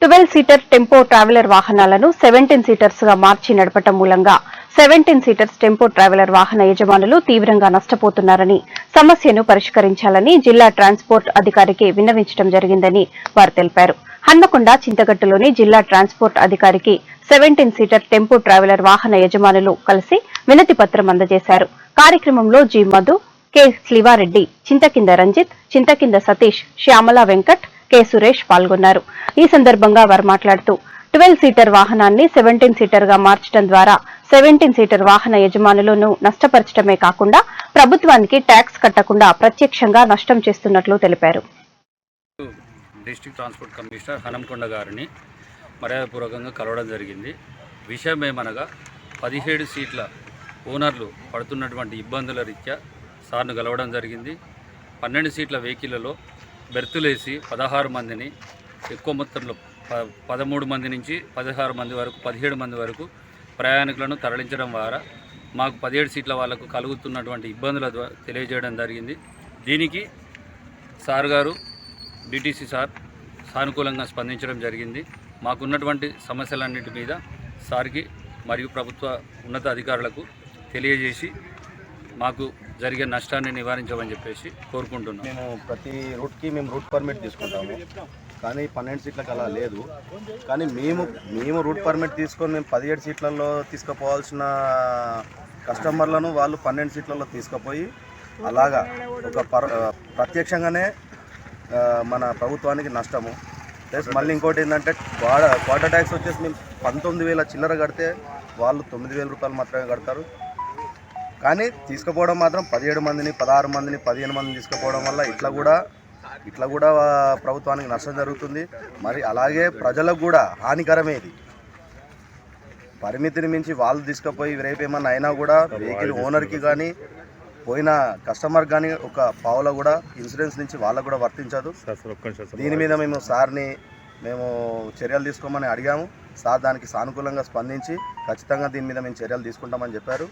12 seater tempo traveller వాహనాలను 17 seaters గా మార్చి నడపటం మూలంగా 17 సీటర్స్ టెంపో ట్రావెలర్ వాహన యజమానులు తీవ్రంగా నష్టపోతున్నారని, సమస్యను పరిష్కరించాలని జిల్లా ట్రాన్స్పోర్ట్ అధికారికి విన్నవించడం జరిగిందని వారు తెలిపారు. హన్మకొండ చింతగట్టులోని జిల్లా ట్రాన్స్పోర్ట్ అధికారికి 17 సీటర్ టెంపో ట్రావెలర్ వాహన యజమానులు కలిసి వినతి పత్రం అందజేశారు. కార్యక్రమంలో G Madhu, K Srivareddy, Chinthakinda Ranjith, Chinthakinda Satish, Shyamala Venkat, K Suresh పాల్గొన్నారు. ఈ సందర్భంగా వారు మాట్లాడుతూ 12 సీటర్ వాహనాన్ని 17 సీటర్ గా మార్చడం ద్వారా 17 సీటర్ వాహన యజమానులను నష్టపరచడమే కాకుండా ప్రభుత్వానికి ట్యాక్స్ కట్టకుండా ప్రత్యక్షంగా నష్టం చేస్తున్నట్లు తెలిపారు. డిస్ట్రిక్ట్ ట్రాన్స్పోర్ట్ కమిషనర్ హనంకొండ గారిని మర్యాదపూర్వకంగా కలవడం జరిగింది. విషయం ఏమనగా 17 సీట్ల ఓనర్లు పడుతున్నటువంటి ఇబ్బందుల రీత్యా సార్ను కలవడం జరిగింది. 12 సీట్ల వెహికల్లో బెర్తులేసి 16 మందిని ఎక్కువ మొత్తంలో 13 మంది నుంచి 16 మంది వరకు 17 మంది వరకు ప్రయాణికులను తరలించడం ద్వారా మాకు 17 సీట్ల వాళ్లకు కలుగుతున్నటువంటి ఇబ్బందుల ద్వారా తెలియజేయడం జరిగింది. దీనికి సార్ గారు డిటిసి సార్ సానుకూలంగా స్పందించడం జరిగింది. మాకున్నటువంటి సమస్యలన్నింటి మీద సార్కి మరియు ప్రభుత్వ ఉన్నత అధికారులకు తెలియజేసి మాకు జరిగే నష్టాన్ని నివారించమని చెప్పేసి కోరుకుంటున్నాం. మేము ప్రతి రూట్కి రూట్ పర్మిట్ తీసుకుంటాము, కానీ 12 సీట్లకు అలా లేదు. కానీ మేము రూట్ పర్మిట్ తీసుకొని మేము 17 సీట్లలో తీసుకుపోవాల్సిన కస్టమర్లను వాళ్ళు 12 సీట్లలో తీసుకుపోయి అలాగా ఒక ప్రత్యక్షంగానే మన ప్రభుత్వానికి నష్టము. ప్లస్ మళ్ళీ ఇంకోటి ఏంటంటే క్వార్టర్ ట్యాక్స్ వచ్చేసి మేము 19,000 చిల్లర కడితే వాళ్ళు 9,000 రూపాయలు మాత్రమే కడతారు. కానీ తీసుకుపోవడం మాత్రం 17 మందిని 16 మందిని 15 మందిని తీసుకుపోవడం వల్ల ఇట్లా కూడా ప్రభుత్వానికి నష్టం జరుగుతుంది. మరి అలాగే ప్రజలకు కూడా హానికరమే. ఇది పరిమితిని మించి వాళ్ళు తీసుకుపోయి రేపు ఏమన్నా అయినా కూడా వెహికల్ ఓనర్కి కానీ పోయిన కస్టమర్ కానీ ఒక పావులో కూడా ఇన్సూరెన్స్ నుంచి వాళ్ళకు కూడా వర్తించదు. దీని మీద మేము సార్ని చర్యలు తీసుకోమని అడిగాము. సార్ దానికి సానుకూలంగా స్పందించి ఖచ్చితంగా దీని మీద మేము చర్యలు తీసుకుంటామని చెప్పారు.